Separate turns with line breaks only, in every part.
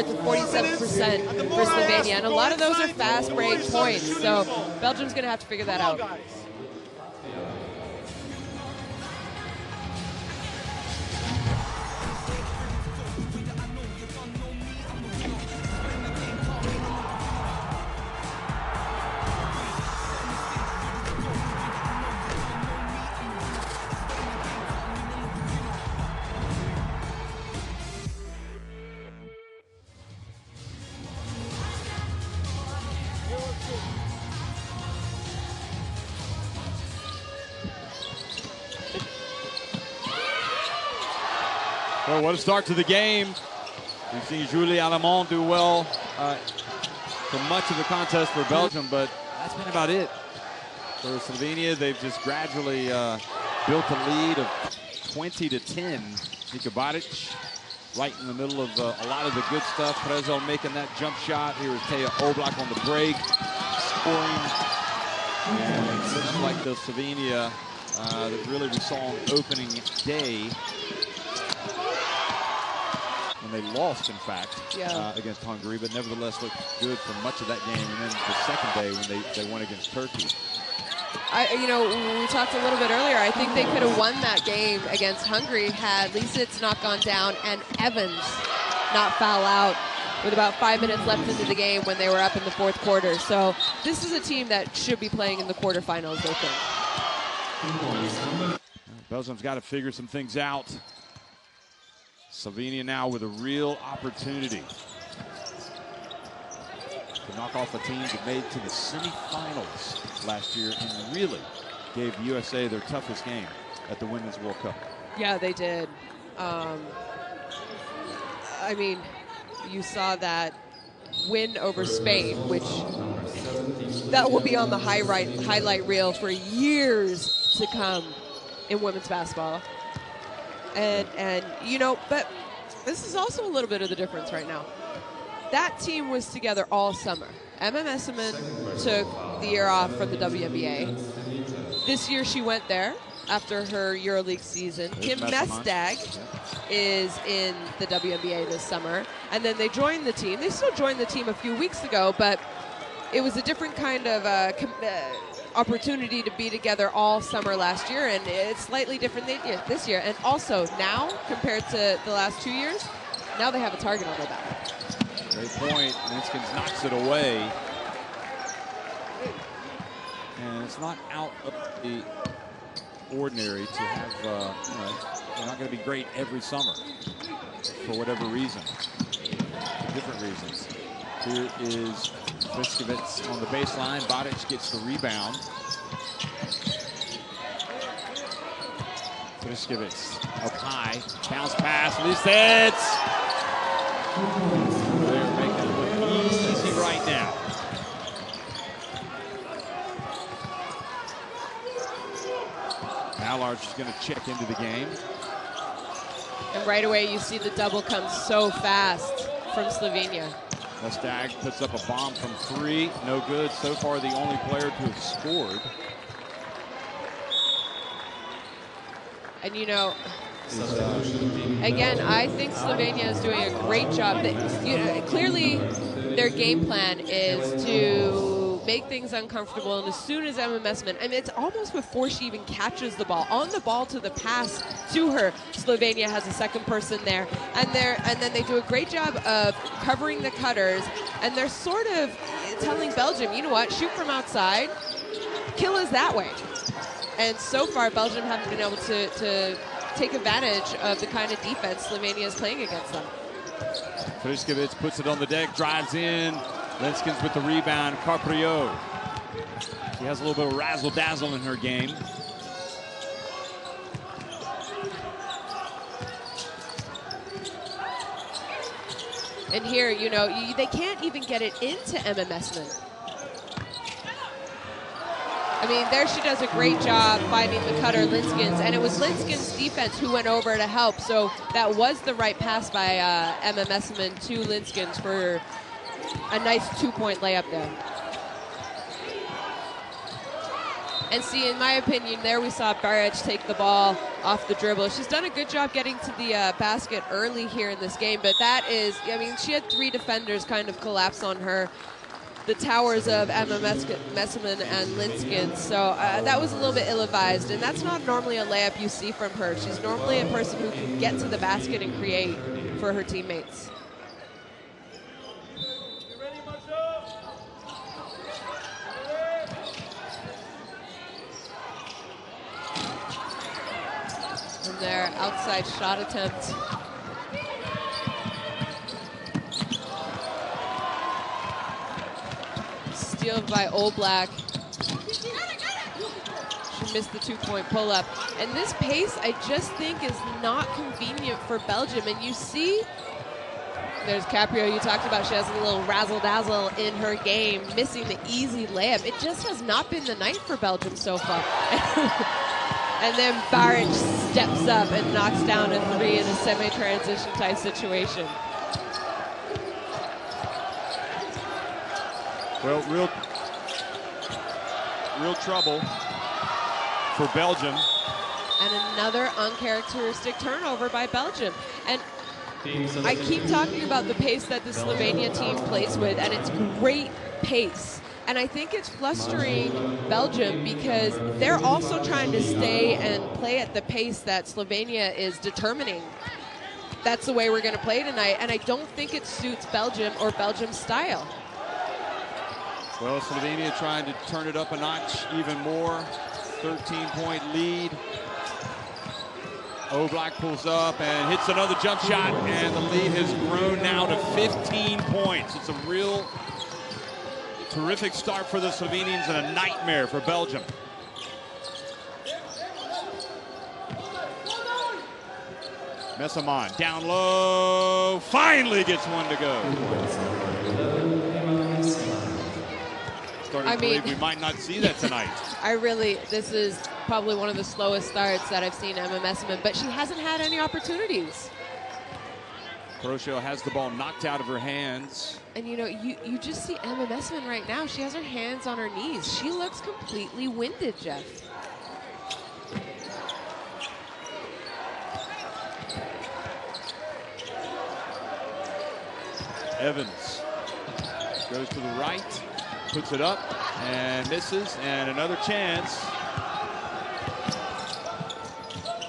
compared to 47% for Slovenia. And a lot of those are fast break points. So Belgium's going to have to figure that out.
Well, what a start to the game. We've seen Julie Alemán do well for much of the contest for Belgium, but that's been about it. For Slovenia, they've just gradually built a lead of 20-10. Nika Baric right in the middle of a lot of the good stuff. Prezel making that jump shot. Here is Teja Oblak on the break, scoring. And it looks like the Slovenia that really we saw on opening day, when they lost, in fact, against Hungary, but nevertheless looked good for much of that game. And then the second day when they won against Turkey.
You know, we talked a little bit earlier. I think they could have won that game against Hungary had Lisic's not gone down and Evans not foul out with about 5 minutes left into the game when they were up in the fourth quarter. So this is a team that should be playing in the quarterfinals, I think.
Belgium's got to figure some things out. Slovenia now with a real opportunity to knock off a team that made to the semifinals last year and really gave USA their toughest game at the Women's World Cup.
Yeah, they did. I mean, you saw that win over Spain, which that will be on the highlight reel for years to come in women's basketball. And you know, but this is also a little bit of the difference right now. That team was together all summer. Emma Messerman took the year off from the WNBA. This year she went there after her EuroLeague season. Kim Mestag is in the WNBA this summer. And then they joined the team. They still joined the team a few weeks ago, but it was a different kind of opportunity to be together all summer last year, and it's slightly different this year. And also now, compared to the last 2 years, now they have a target on their back.
Great point. Linskens knocks it away. And it's not out of the ordinary to have, you know, they're not going to be great every summer for whatever reason, different reasons. Here is Pliskevitz on the baseline. Baric gets the rebound. Pliskevitz up high. Bounce pass. Lisic's. They're making it look easy right now. Ballard's is going to check into the game.
And right away you see the double come so fast from Slovenia.
Mestag puts up a bomb from three. No good. So far, the only player to have scored.
And, you know, again, I think Slovenia is doing a great job. Clearly, their game plan is to make things uncomfortable. And as soon as Emma Messerman, I mean, it's almost before she even catches the ball, on the ball to the pass to her, Slovenia has a second person there. And then they do a great job of covering the cutters. And they're sort of telling Belgium, you know what, shoot from outside, kill us that way. And so far, Belgium haven't been able to take advantage of the kind of defense Slovenia is playing against them.
Pliskevitz puts it on the deck, drives in. Linskens with the rebound. Carprio. She has a little bit of razzle-dazzle in her game.
And here, you know, they can't even get it into Emma Messerman. I mean, there she does a great job finding the cutter, Linskens, and it was Linskens' defense who went over to help. So that was the right pass by Emma Messerman to Linskens for a nice 2-point layup there. And see, in my opinion, there we saw Baric take the ball off the dribble. She's done a good job getting to the basket early here in this game, but that is, I mean, she had 3 defenders kind of collapse on her. The towers of Emma Messerman and Linskin, so that was a little bit ill-advised, and that's not normally a layup you see from her. She's normally a person who can get to the basket and create for her teammates. And their outside shot attempt. Steal by Oblak. She missed the 2-point pull-up. And this pace, I just think, is not convenient for Belgium. And you see, there's Caprio, you talked about, she has a little razzle-dazzle in her game, missing the easy layup. It just has not been the night for Belgium so far. And then Baric steps up and knocks down a 3 in a semi-transition type situation.
Well, real trouble for Belgium.
And another uncharacteristic turnover by Belgium. And I keep talking about the pace that the Slovenia team plays with, and it's great pace. And I think it's flustering Belgium because they're also trying to stay and play at the pace that Slovenia is determining. That's the way we're going to play tonight, and I don't think it suits Belgium or Belgium's style.
Well, Slovenia trying to turn it up a notch even more. 13-point lead. Oblak pulls up and hits another jump shot, and the lead has grown now to 15 points. It's a real terrific start for the Slovenians and a nightmare for Belgium. Messerman down low, finally gets one to go. Starting to believe we might not see that tonight.
This is probably one of the slowest starts that I've seen Emma Messerman, but she hasn't had any opportunities.
Corosio has the ball knocked out of her hands.
And you know, you just see Emma Messerman right now. She has her hands on her knees. She looks completely winded, Jeff.
Evans goes to the right, puts it up and misses, and another chance.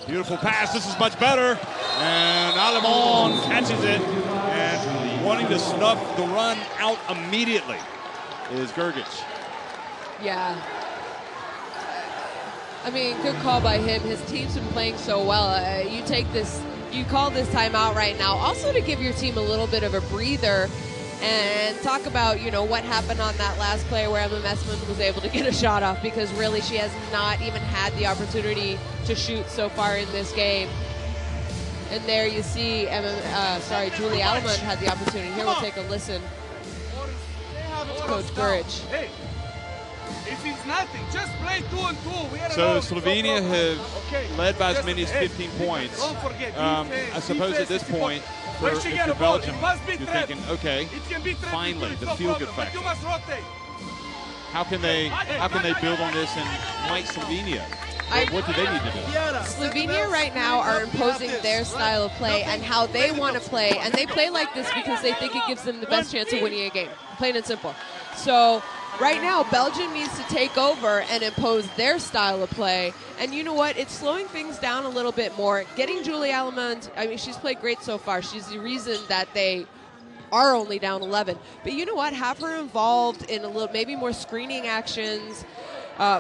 Beautiful pass, this is much better. And Alemán catches it, and wanting to snuff the run out immediately is Grgic.
Yeah. I mean, good call by him. His team's been playing so well. You call this timeout right now, also to give your team a little bit of a breather and talk about, you know, what happened on that last play where Emma Messerman was able to get a shot off, because really she has not even had the opportunity to shoot so far in this game. And there you see Julie Alemán had the opportunity. Here we'll take a listen to Coach Grgic.
Hey, if it's nothing, just play 2-on-2.
So Slovenia have led by as many as 15 points.
Don't forget,
I suppose at this point, if you're Belgium, you're thinking, okay, finally, the feel-good factor. How can they build on this and might Slovenia? What do they need to do?
Slovenia right now are imposing their style of play and how they want to play, and they play like this because they think it gives them the best chance of winning a game, plain and simple. So right now, Belgium needs to take over and impose their style of play, and you know what? It's slowing things down a little bit more. Getting Julie Alemán, I mean, she's played great so far. She's the reason that they are only down 11. But you know what? Have her involved in a little, maybe more screening actions,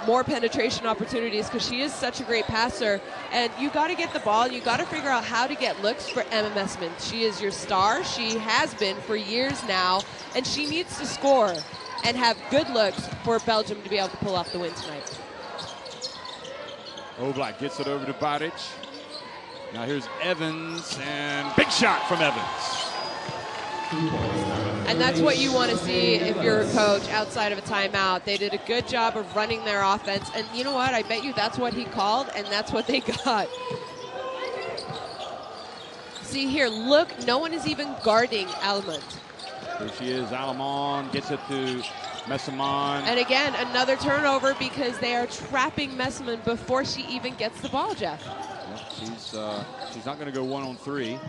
more penetration opportunities, because she is such a great passer. And you got to get the ball. You got to figure out how to get looks for Emma Messerman. She is your star. She has been for years now, and she needs to score and have good looks for Belgium to be able to pull off the win tonight.
Oblak gets it over to Baric. Now here's Evans, and big shot from Evans.
And that's what you want to see if you're a coach outside of a timeout. They did a good job of running their offense. And you know what? I bet you that's what he called, and that's what they got. See here, look, no one is even guarding Alemán.
There she is, Alemán gets it to Messerman.
And again, another turnover because they are trapping Messerman before she even gets the ball, Jeff.
She's not going to go 1-on-3.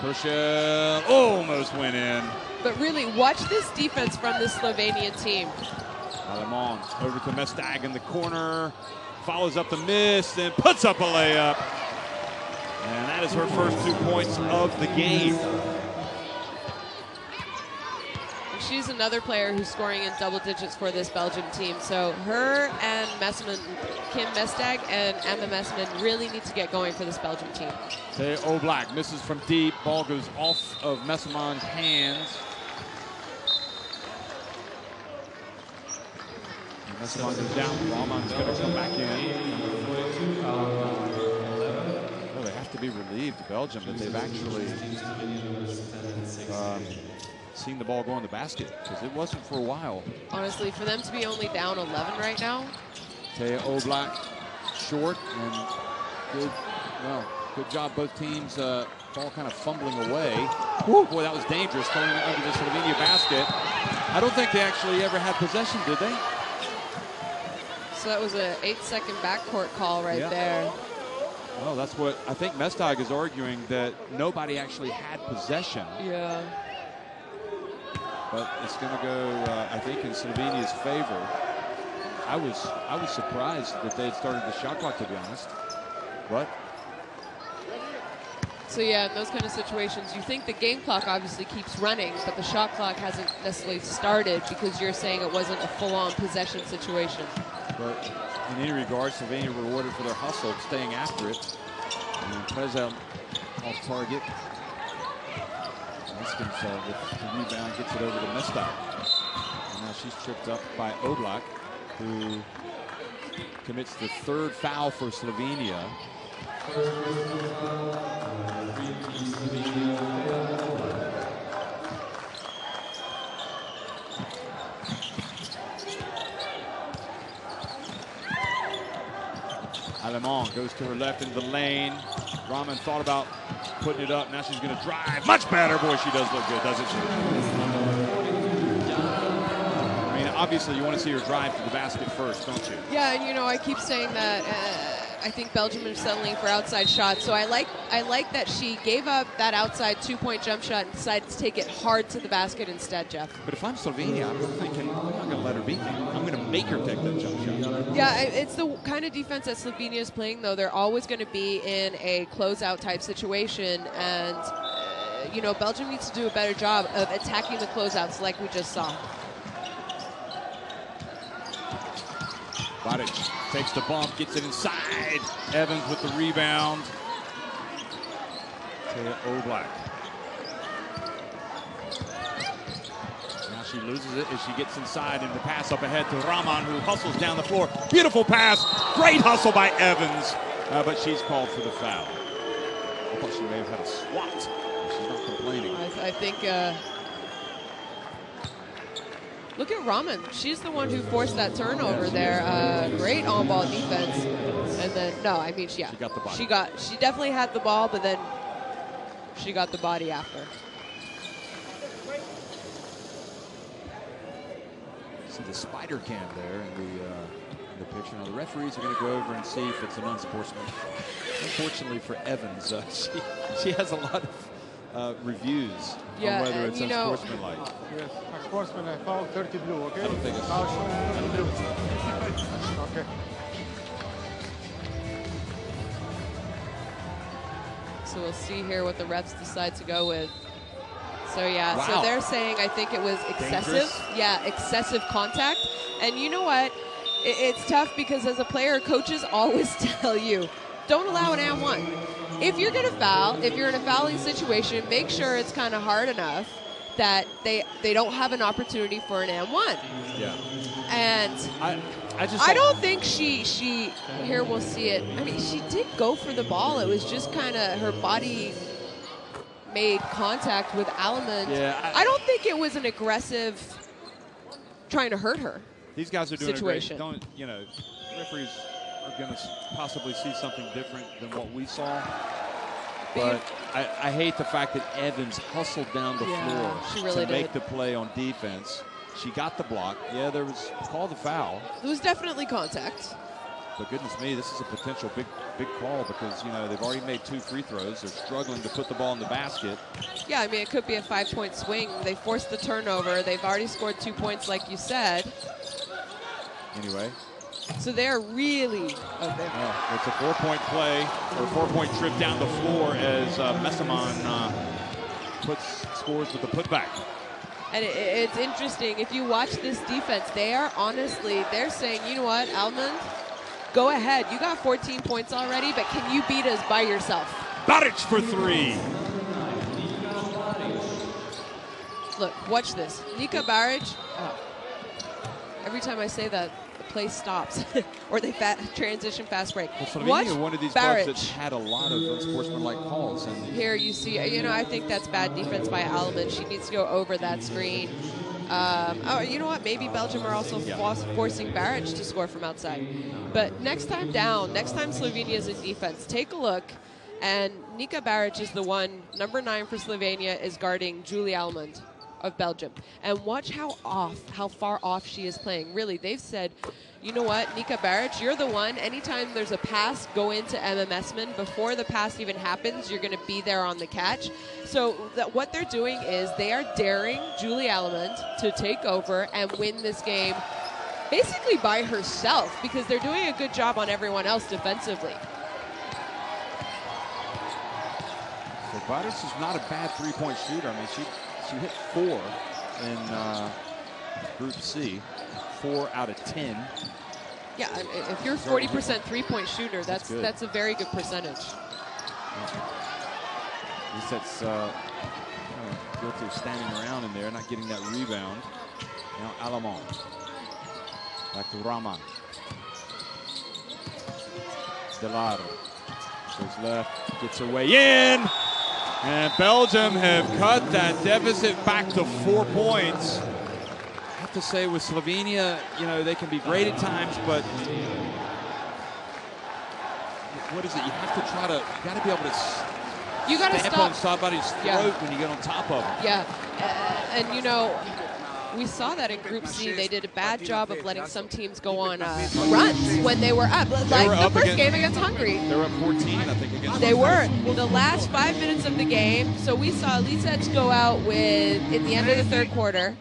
Push it, almost went in.
But really, watch this defense from the Slovenian team.
Alemán over to Mestag in the corner, follows up the miss, and puts up a layup. And that is her first 2 points of the game.
And she's another player who's scoring in double digits for this Belgium team. So her and Kim Mestag and Emma Messman really need to get going for this Belgium team.
Thea Oblak misses from deep. Ball goes off of Messaman's hands. Messaman goes down. Rahman's going to come back in. Well, they have to be relieved, Belgium, that they've actually seen the ball go in the basket, because it wasn't for a while.
Honestly, for them to be only down 11 right now.
Thea Oblak short, and good job both teams. Ball kind of fumbling away. Woo, boy, that was dangerous, going under the Slovenia basket. I don't think they actually ever had possession, did they?
So that was an 8-second backcourt call right there.
Well, that's what I think Mestag is arguing, that nobody actually had possession.
Yeah.
But it's going to go, I think, in Slovenia's favor. I was surprised that they had started the shot clock, to be honest. But
so yeah, in those kind of situations, you think the game clock obviously keeps running, but the shot clock hasn't necessarily started because you're saying it wasn't a full-on possession situation.
But in any regard, Slovenia rewarded for their hustle, staying after it. And Prezel off target. Neskins with the rebound gets it over to Mestag. And now she's tripped up by Oblak, who commits the third foul for Slovenia. Alemán goes to her left into the lane. Rahman thought about putting it up. Now she's going to drive. Much better. Boy, she does look good, doesn't she? I mean, obviously, you want to see her drive to the basket first, don't you?
Yeah, and I keep saying that I think Belgium is settling for outside shots. So I like that she gave up that outside 2-point jump shot and decided to take it hard to the basket instead, Jeff.
But if I'm Slovenia, I'm thinking, I'm not going to let her beat me. I'm going to make her take that jump shot.
Yeah, it's the kind of defense that Slovenia is playing, though. They're always going to be in a closeout type situation. And, Belgium needs to do a better job of attacking the closeouts like we just saw.
Badic takes the bump, gets it inside. Evans with the rebound. Thea Oblak. Now she loses it as she gets inside, and the pass up ahead to Rahman, who hustles down the floor. Beautiful pass. Great hustle by Evans. But she's called for the foul. I thought she may have had a swat. She's not complaining.
I think... Look at Rahman. She's the one who forced that turnover there. Great on-ball defense. And then, she got the body. She definitely had the ball, but then she got the body after.
See the spider cam there in the picture. Now the referees are going to go over and see if it's an unsportsmanlike. Unfortunately for Evans, she has a lot of reviews on whether it's unsportsmanlike.
Yes, unsportsmanlike foul, 30 blue, okay?
I don't think it's
okay.
So we'll see here what the refs decide to go with. So yeah,
wow.
So they're saying I think it was excessive.
Dangerous.
Yeah, excessive contact. And you know what? It's tough because as a player, coaches always tell you, don't allow an and one. If you're going to foul, if you're in a fouling situation, make sure it's kind of hard enough that they don't have an opportunity for an and one.
Yeah.
And I don't think she here we'll see it. I mean, she did go for the ball. It was just kind of her body made contact with Alemán.
Yeah,
I don't think it was an aggressive trying to hurt her.
These guys are doing
situation.
a great. Referees are going to possibly see something different than what we saw. But I hate the fact that Evans hustled down the floor to make the play on defense. She got the block. Yeah, there was called the foul.
It was definitely contact.
But goodness me, this is a potential big call because, you know, they've already made 2 free throws. They're struggling to put the ball in the basket.
Yeah, I mean, it could be a 5-point swing. They forced the turnover. They've already scored 2 points, like you said.
Anyway.
So they're really
it's a 4-point play, or 4-point trip down the floor as Messaman scores with the putback.
And it's interesting. If you watch this defense, they're saying, you know what, Almond, go ahead. You got 14 points already, but can you beat us by yourself?
Baric for 3.
Look, watch this. Nika Baric, every time I say that, the play stops. Or they transition fast break.
Well, Slovenia, one of these clubs that's had a lot of unsportsmanlike calls. And
here you see, you know, I think that's bad defense by Almond. She needs to go over that screen. You know what? Maybe Belgium are also forcing Baric to score from outside. But next time Slovenia is in defense, take a look. And Nika Baric is the one, number 9 for Slovenia, is guarding Julie Almond of Belgium. And watch how far off she is playing. Really, they've said, you know what, Nika Baric, you're the one. Anytime there's a pass, go into Messman. Before the pass even happens, you're going to be there on the catch. So what they're doing is they are daring Julie Almond to take over and win this game basically by herself, because they're doing a good job on everyone else defensively.
So Baric is not a bad 3-point shooter. I mean, she hit 4 in Group C, 4 out of 10.
Yeah, if you're 40% 3-point shooter, that's a very good percentage.
At least that's guilty of standing around in there, not getting that rebound. Now Alamon. Back to Rahman. Delar goes left, gets her way in. And Belgium have cut that deficit back to 4 points. I have to say, with Slovenia, you know, they can be great at times, but what is it? You have to try to, you got to be able to stamp on somebody's throat when you get on top of them.
Yeah, and you know, we saw that in Group C. They did a bad job of letting some teams go on runs when they were up. Like the first game against Hungary.
They were up 14, I think, against
They were. The last 5 minutes of the game, so we saw Lisec go out in the end of the third quarter.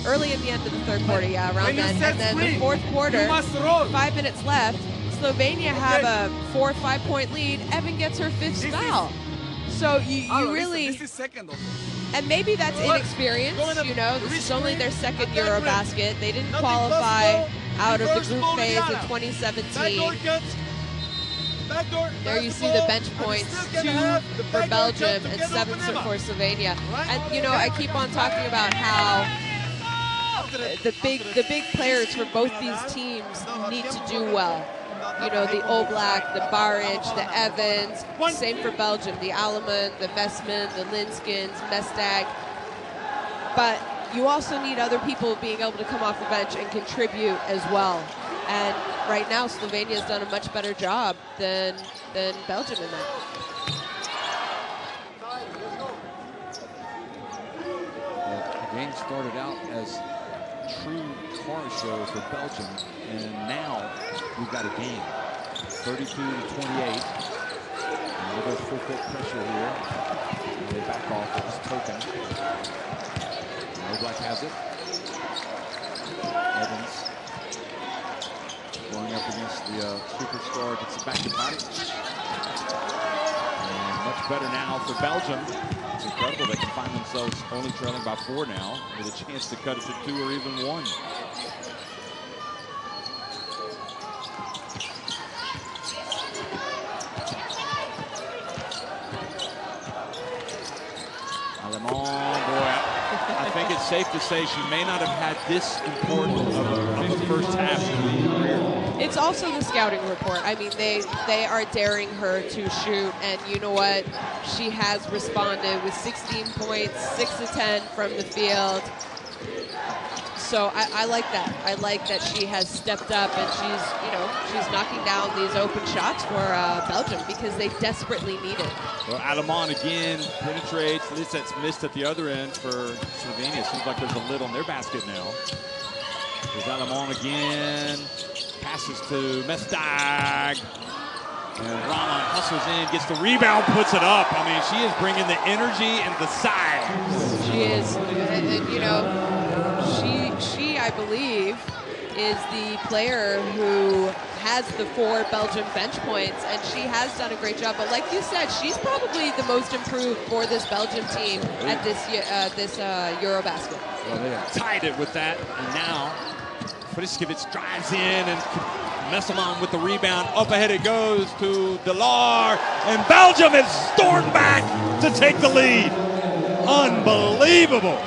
Early in the end of the third quarter, yeah, around then. And then the fourth quarter, 5 minutes left, Slovenia have a 4 or 5 point lead. Evan gets her 5th foul. So you really, and maybe that's inexperience, you know, this is only their 2nd Eurobasket. They didn't qualify out of the group phase in 2017. There you see the bench points, 2 for Belgium and 7 for Slovenia. And you know, I keep on talking about how the big players for both these teams need to do well. You know, the Oblak, the Baric, the Evans, same for Belgium, the Alemán, the Messman, the Linskins, Mestag. But you also need other people being able to come off the bench and contribute as well. And right now, Slovenia has done a much better job than Belgium in that.
The game started out as true car show for Belgium, and now we've got a game. 32-28. A little full court pressure here. And they back off with this token. Oblak has it. Evans going up against the superstar, gets it back to Baric. And much better now for Belgium. It's incredible they can find themselves only trailing by 4 now, with a chance to cut it to 2 or even 1. Alemán, boy, I think it's safe to say she may not have had this important of a first half in her career.
It's also the scouting report. I mean, they are daring her to shoot, and you know what? She has responded with 16 points, 6 of 10 from the field. So I like that. I like that she has stepped up and she's knocking down these open shots for Belgium because they desperately need it.
Well, Alemán again penetrates. Lisec's missed at the other end for Slovenia. Seems like there's a lid on their basket now. There's Alemán again. passes to Mestag. And Rahman hustles in, gets the rebound, puts it up. I mean, she is bringing the energy and the size.
She is, and you know, she I believe is the player who has the 4 Belgium bench points, and she has done a great job. But like you said, she's probably the most improved for this Belgium team at this Eurobasket.
Well, they have tied it with that, and now Friskevich drives in, and Messelman with the rebound. Up ahead it goes to Delar, and Belgium has stormed back to take the lead. Unbelievable.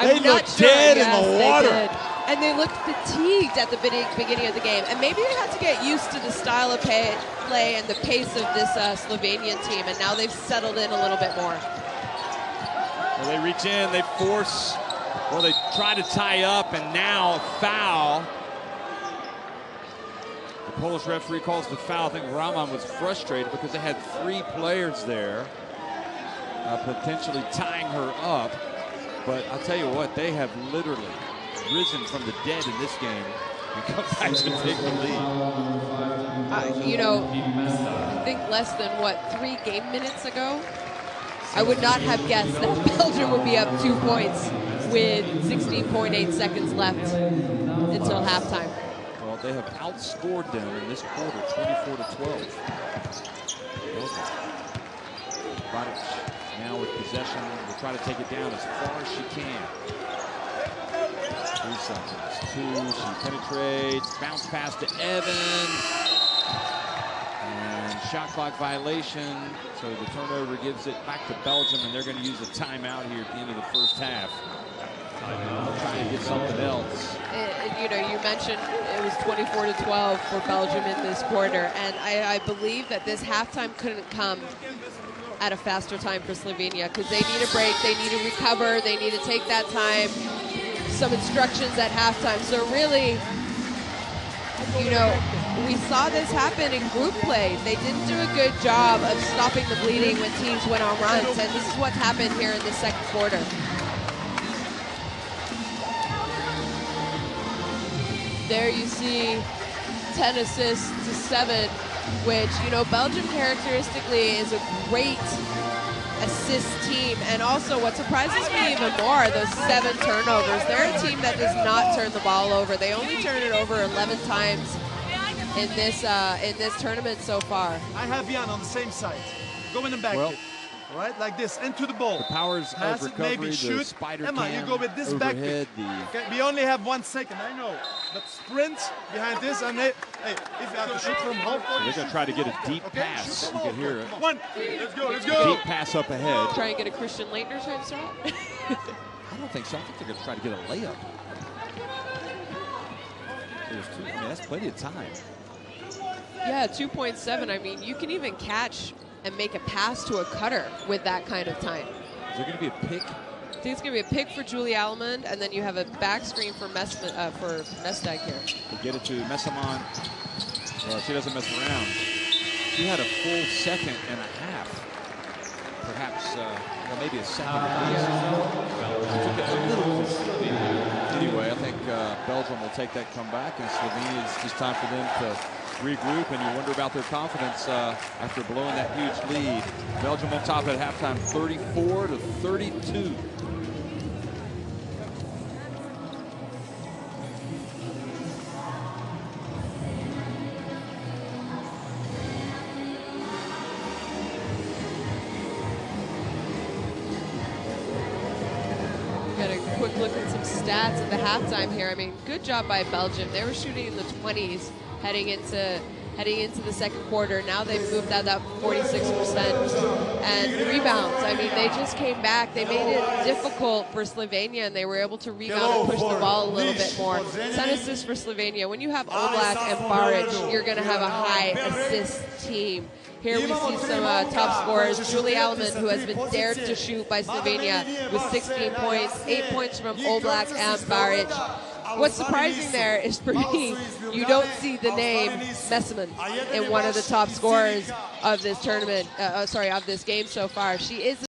They looked dead in the water.
And they looked fatigued at the beginning of the game. And maybe they had to get used to the style of play and the pace of this Slovenian team. And now they've settled in a little bit more.
Well, they reach in, they force, well, they try to tie up, and now a foul. The Polish referee calls the foul. I think Rahman was frustrated because they had 3 players there, potentially tying her up. But I'll tell you what, they have literally risen from the dead in this game and come back to take the lead.
You know, I think less than, 3 game minutes ago, I would not have guessed that Belgium would be up 2 points with 16.8 seconds left until halftime.
Well, they have outscored them in this quarter, 24-12. Bodic now with possession, will try to take it down as far as she can. 3 seconds, 2, she penetrates, bounce pass to Evans. And shot clock violation, so the turnover gives it back to Belgium, and they're going to use a timeout here at the end of the first half. Trying to get something else.
You know, you mentioned it was 24-12 for Belgium in this quarter, and I believe that this halftime couldn't come at a faster time for Slovenia, because they need a break, they need to recover, they need to take that time. Some instructions at halftime. So really, you know, we saw this happen in group play. They didn't do a good job of stopping the bleeding when teams went on runs, and this is what's happened here in the second quarter. There you see 10 assists to 7, which, you know, Belgium characteristically is a great assist team, and also what surprises me even more are those 7 turnovers. They're a team that does not turn the ball over. They only turn it over 11 times in this tournament so far.
I have Jan on the same side. Go in the back,
well,
all right, like this, into the ball.
The powers
pass
of recovery,
maybe
the
shoot.
spider
Emma,
cam,
you go with this
overhead,
back. Okay, we only have 1 second, I know. But sprint behind this, and hey, if you have to shoot from half court,
they're going to try to get a deep pass. You can hear it.
Come on, let's go, let's go.
Deep pass up ahead.
Try and get a Christian Leitner type shot.
I don't think so. I think they're going to try to get a layup. There's 2. I mean, that's plenty of time.
Yeah, 2.7. I mean, you can even catch and make a pass to a cutter with that kind of time.
Is there going to be a pick?
I think it's going to be a pick for Julie Almond, and then you have a back screen for Mestag here.
To get it to Messelman. Well, she doesn't mess around. She had a full 1.5 seconds. Perhaps, well, maybe a second at least. She took it a little bit. Anyway, I think Belgium will take that comeback, and Slovenia, it's just time for them to regroup, and you wonder about their confidence after blowing that huge lead. Belgium on top at halftime, 34-32.
Got a quick look at some stats at the halftime here. I mean, good job by Belgium. They were shooting in the 20s heading into the second quarter. Now they've moved that up 46%. And rebounds, I mean, they just came back. They made it difficult for Slovenia, and they were able to rebound and push the ball a little bit more. 10 assists for Slovenia. When you have Oblak and Baric, you're going to have a high assist team. Here we see some top scorers. Julie Almond, who has been dared to shoot by Slovenia with 16 points, 8 points from Oblak and Baric. What's surprising there is, for me, you don't see the name Messelman in one of the top scorers of this tournament, of this game so far. She is